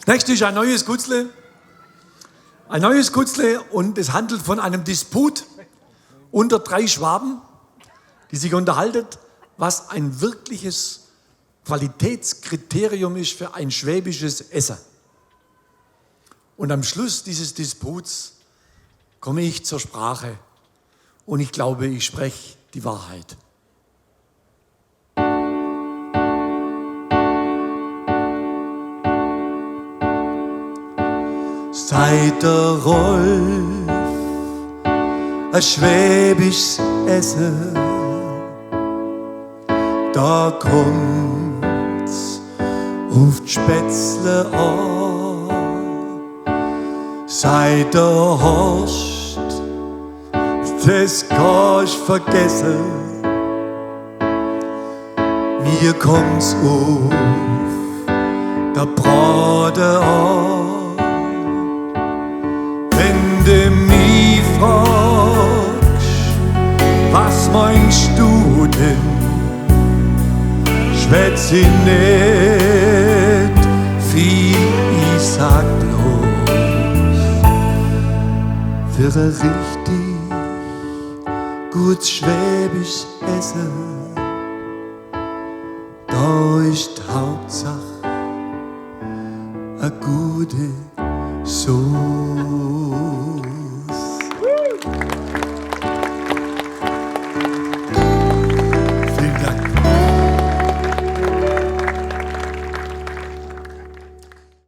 Nächstes ist ein neues Gutzle. Ein neues Gutzle und es handelt von einem Disput unter 3 Schwaben, die sich unterhalten, was ein wirkliches Qualitätskriterium ist für ein schwäbisches Essen. Und am Schluss dieses Disputs komme ich zur Sprache und ich glaube, ich spreche die Wahrheit. Seit der Rolf ein schwäbisches Essen, da kommt's auf die Spätzle an. Seit der Horst, das kannst vergessen, mir kommt's auf der Brate an. Wenn du mich fragst, was meinst du denn, schwätz ich nicht viel, ich sag bloß, für ein richtig gutes schwäbisches Essen, da ist die Hauptsache eine gute Soße.